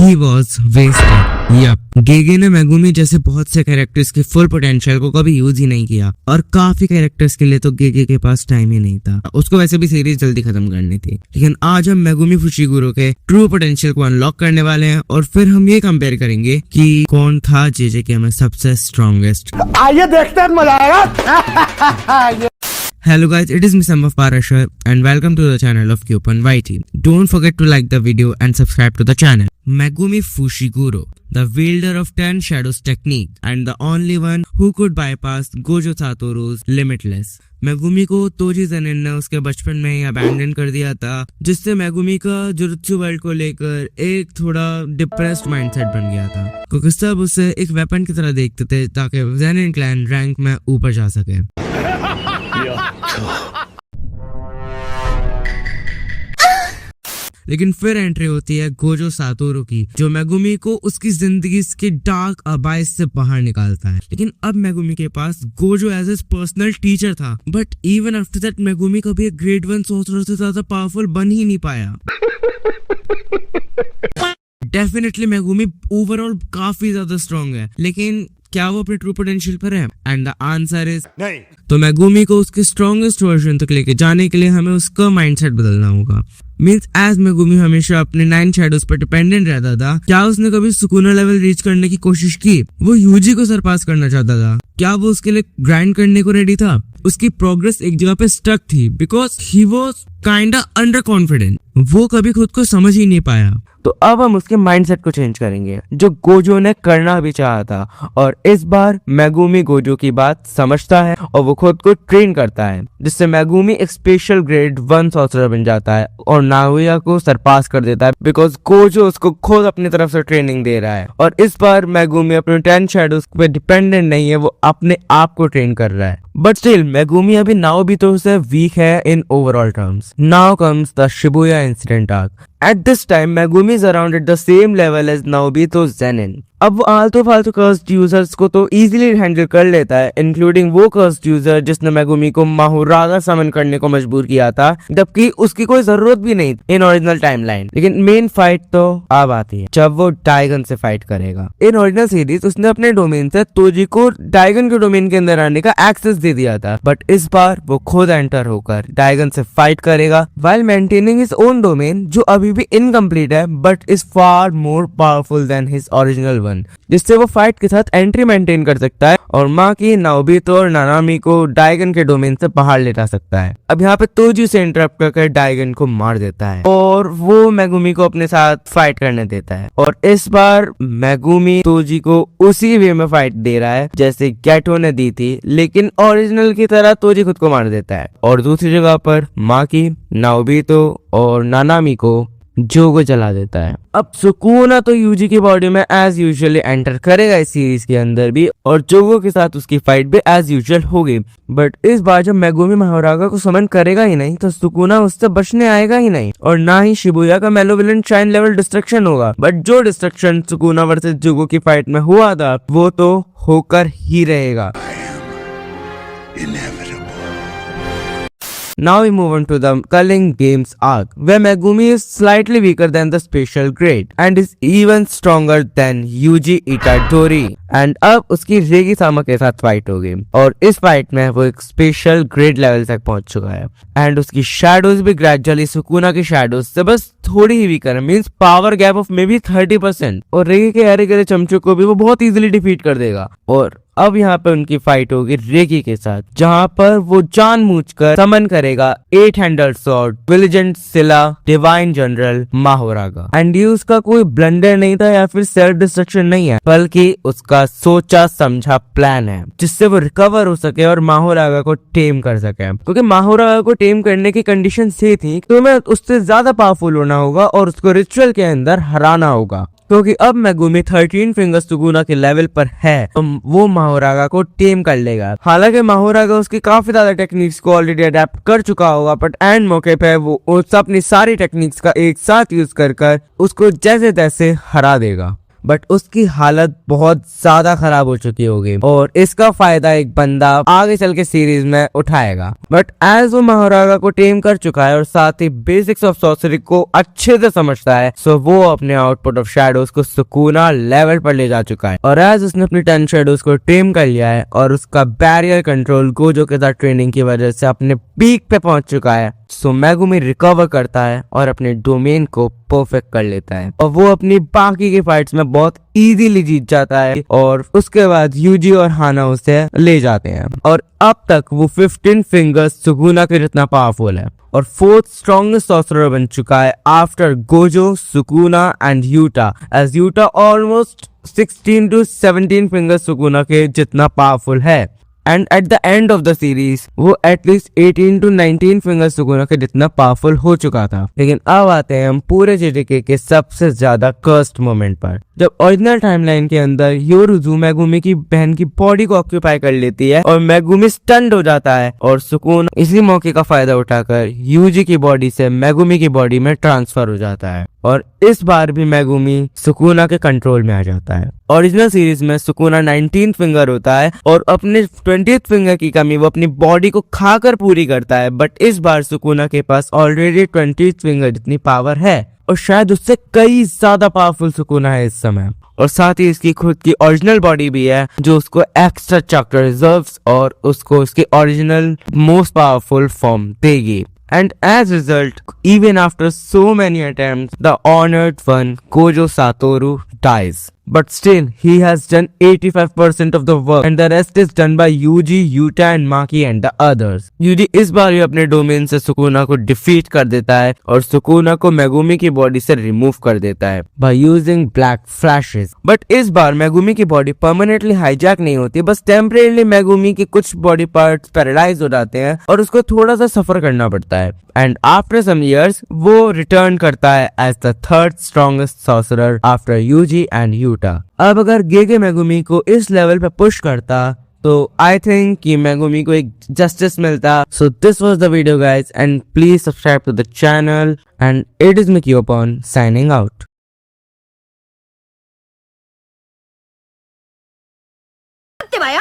He was wasted. Yup, गेगे ने Megumi जैसे बहुत से कैरेक्टर्स के फुल पोटेंशियल को कभी यूज ही नहीं किया और काफी कैरेक्टर्स के लिए तो गेगे के पास टाइम ही नहीं था। उसको वैसे भी सीरीज जल्दी खत्म करनी थी, लेकिन आज हम मेगुमी फुशिगुरो के ट्रू पोटेंशियल को अनलॉक करने वाले हैं और फिर हम ये कंपेयर करेंगे कि कौन था जेजेके में सबसे स्ट्रॉन्गेस्ट। आइए देखते हैं, मजा आएगा। Hello guys, it is me Sambhav Parashar and welcome to the channel of Coupon YT. Don't forget to like the video and subscribe to the channel. Megumi Fushiguro, the wielder of 10 shadows technique and the only one who could bypass Gojo Satoru's Limitless. Megumi को Toji Zenin ने उसके बचपन में ही abandon कर दिया था, जिससे Megumi का जुजुत्सु वर्ल्ड को लेकर एक थोड़ा डिप्रेस्ड माइंडसेट बन गया था, क्योंकि सब उसे एक वेपन की तरह देखते थे ताकि ज़ेनिन क्लैन रैंक में ऊपर जा सके। लेकिन फिर एंट्री होती है गोजो सातोरू की, जो मेगुमी को उसकी जिंदगी के डार्क अबाइस से बाहर निकालता है। लेकिन अब मेगुमी के पास Gojo as his personal teacher था, but even after that Megumi कभी एक ग्रेड 1 सोर्सर से ज्यादा पावरफुल बन ही नहीं पाया। डेफिनेटली मेगुमी ओवरऑल काफी ज्यादा स्ट्रॉन्ग है, लेकिन क्या वो अपने ट्रू पोटेंशियल पर है? एंड द आंसर इज नहीं। तो मेगुमी को उसके स्ट्रॉन्गेस्ट वर्जन तक लेके जाने के लिए हमें उसका माइंडसेट बदलना होगा। मीन्स एज मेगुमी हमेशा अपने 9 शैडोज पर डिपेंडेंट रहता था, क्या उसने कभी सुकूना लेवल रीच करने की कोशिश की? वो यूजी को सरपास करना चाहता था, क्या वो उसके लिए ग्राइंड करने को रेडी था? उसकी प्रोग्रेस एक जगह पे स्टक थी because he was kinda under confident. वो कभी खुद को समझ ही नहीं पाया। तो अब हम उसके माइंडसेट को चेंज करेंगे, जो गोजो ने करना भी चाहा था, और इस बार मेगुमी गोजो की बात समझता है और वो खुद को ट्रेन करता है, जिससे मेगुमी एक स्पेशल ग्रेड 1 सॉर्सरर बन जाता है और नागुया को सरपास कर देता है, बिकॉज गोजो उसको खुद अपनी तरफ से ट्रेनिंग दे रहा है। और इस बार मेगुमी अपने 10 शैडोज पे डिपेंडेंट नहीं है, वो अपने आप को ट्रेन कर रहा है। बट स्टिल मेगुमी अभी नाओबितो से वीक है in overall terms. Now comes the Shibuya incident arc. At this time, Megumi is around at the same level as Naobito Zenin. अब वो आलतू फालतू कर्स्ड यूजर्स को तो इजीली हैंडल कर लेता है, इंक्लूडिंग वो कर्स्ड यूजर जिसने मेगुमी को माहुरागा समन करने को मजबूर किया था, जबकि उसकी कोई जरूरत भी नहीं इन ओरिजिनल टाइमलाइन। लेकिन मेन फाइट तो अब आती है जब वो डाइगन से फाइट करेगा। इन ओरिजिनल सीरीज उसने अपने डोमेन से तोजी को डाइगन के डोमेन के अंदर आने का एक्सेस दे दिया था, बट इस बार वो खुद एंटर होकर डाइगन से फाइट करेगा while maintaining his own domain, जो अभी भी इनकम्प्लीट है but is far more powerful than his original one, जिससे वो फाइट के साथ एंट्री मेंटेन कर सकता है और माँ की नाओबितो और नानामी को डाइगन के डोमेन से बाहर ले जा सकता है। अब यहाँ पे तोजी से इंटरप्ट करके डाइगन को मार देता है और वो मेगुमी को अपने साथ फाइट करने देता है। और इस बार मेगुमी तोजी को उसी वे में फाइट दे रहा है जैसे गेटो ने दी थी, लेकिन ओरिजिनल की तरह तोजी खुद को मार देता है और दूसरी जगह पर माँ की, नाओबितो और नानामी को जोगो जला देता है। अब सुकूना तो यूजी की बॉडी में एज यूजुअली एंटर करेगा इस सीरीज के अंदर भी, और जोगो के साथ उसकी फाइट भी एज यूजुअल होगी। बट इस बार जब मेगुमी माहुरागा को समन करेगा ही नहीं, तो सुकूना उससे बचने आएगा ही नहीं, और ना ही शिबुया का मेलोविलेंट शाइन लेवल डिस्ट्रक्शन होगा। बट जो डिस्ट्रक्शन सुकूना वर्सेस जोगो की फाइट में हुआ था, वो तो होकर ही रहेगा। Now we move on to the Culling Games arc, where Megumi is slightly weaker than the special grade and is even stronger than Yuji Itadori. And अब उसकी रेगी सामा के साथ फाइट होगी, और इस फाइट में वो एक स्पेशल ग्रेड लेवल तक पहुंच चुका है। एंड उसकी शैडोज भी ग्रेजुअली सुकूना की शैडोज से बस थोड़ी ही वीकर है, means power gap of may be 30%। और रेगी के हरे गरे चमचों को भी वो बहुत इजीली डिफीट कर देगा। और अब यहाँ पे उनकी फाइट होगी रेगी के साथ, जहाँ पर वो जानबूझकर समन करेगा 8 हैंडल्ड स्वॉर्ड विजिलेंट सिला डिवाइन जनरल माहुरागा। एंड ये उसका कोई ब्लंडर नहीं था या फिर सेल्फ डिस्ट्रक्शन नहीं है, बल्कि उसका सोचा समझा प्लान है, जिससे वो रिकवर हो सके और माहुरागा को टेम कर सके। क्योंकि माहुरागा को टेम करने की कंडीशन ये थी कि तुम्हें उससे ज्यादा पावरफुल होना होगा और उसको रिचुअल के अंदर हराना होगा। क्योंकि अब मेगुमी 13 फिंगर्स सुकूना के लेवल पर है, तो वो माहुरागा को टेम कर लेगा। हालांकि माहुरागा उसकी काफी ज्यादा टेक्निक्स को ऑलरेडी अडेप्ट कर चुका होगा, बट एंड मौके पे वो अपनी सारी टेक्निक्स का एक साथ यूज कर उसको जैसे तैसे हरा देगा। बट उसकी हालत बहुत ज्यादा खराब हो चुकी होगी और इसका फायदा एक बंदा आगे चल के सीरीज में उठाएगा। बट एज वो महारागा को टेम कर चुका है और साथ ही बेसिक्स ऑफ सॉर्सरी को अच्छे से समझता है, सो वो अपने आउटपुट ऑफ शैडोज को सुकूना लेवल पर ले जा चुका है। और एज उसने अपनी 10 शैडोज को टेम कर लिया है और उसका बैरियर कंट्रोल गोजो के साथ ट्रेनिंग की वजह से अपने पीक पे पहुंच चुका है, सो मेगुमी रिकवर करता है और अपने डोमेन को परफेक्ट कर लेता है और वो अपनी बाकी की फाइट्स में बहुत इजीली जीत जाता है। और उसके बाद यूजी और हाना उसे ले जाते हैं और अब तक वो 15 फिंगर्स सुकुना के जितना पावरफुल है और 4th स्ट्रॉन्गेस्ट सॉर्सरर बन चुका है after Gojo, Sukuna and Yuta, as Yuta almost 16 to 17 fingers Sukuna के जितना पावरफुल है। And at the end of the series वो एटलीस्ट 18 to 19 फिंगर्स सुकुना के जितना पावरफुल हो चुका था। लेकिन अब आते हैं हम पूरे जेडीके के सबसे ज्यादा कर्स्ड मोमेंट पर, जब ओरिजिनल टाइमलाइन के अंदर योरुजू मेगुमी की बहन की बॉडी को ऑक्यूपाई कर लेती है और मेगुमी स्टन्ड हो जाता है और सुकुना इसी मौके का फायदा उठाकर यूजी की बॉडी से मेगुमी की बॉडी में ट्रांसफर हो जाता है और इस बार भी मेगुमी सुकुना के कंट्रोल में आ जाता है। ओरिजिनल सीरीज में सुकुना 19 फिंगर होता है और अपने 20th फिंगर की कमी वो अपनी बॉडी को खाकर पूरी करता है, बट इस बार सुकुना के पास ऑलरेडी 20th फिंगर जितनी पावर है और शायद उससे कई ज्यादा पावरफुल सुकुना है इस समय। और साथ ही इसकी खुद की ओरिजिनल बॉडी भी है जो उसको एक्स्ट्रा चक्र रिजर्व्स और उसको उसकी ओरिजिनल मोस्ट पावरफुल फॉर्म देगी। And as a result, even after so many attempts, the honored one, Gojo Satoru, dies. But still, he has done 85% of the work and the rest is done by Yuji, Yuta and Maki and the others. Yuji इस बार भी अपने domain से Sukuna को defeat कर देता है और Sukuna को मेगुमी की बॉडी से रिमूव कर देता है by using black flashes. But इस बार मेगुमी की बॉडी परमानेंटली हाईजैक नहीं होती, बस टेम्परेली मेगुमी के कुछ बॉडी पार्ट्स पैरालाइज हो जाते हैं और उसको थोड़ा सा सफर करना पड़ता है। एंड आफ्टर सम इयर्स वो रिटर्न करता है as the 3rd strongest sorcerer after Yuji and Yuta. अब अगर गेगे मेगुमी को इस लेवल पे पुश करता तो आई थिंक कि मेगुमी को एक जस्टिस मिलता। So this was the video guys and please subscribe to the channel and it is me Kiyopon signing out. 때 봐요.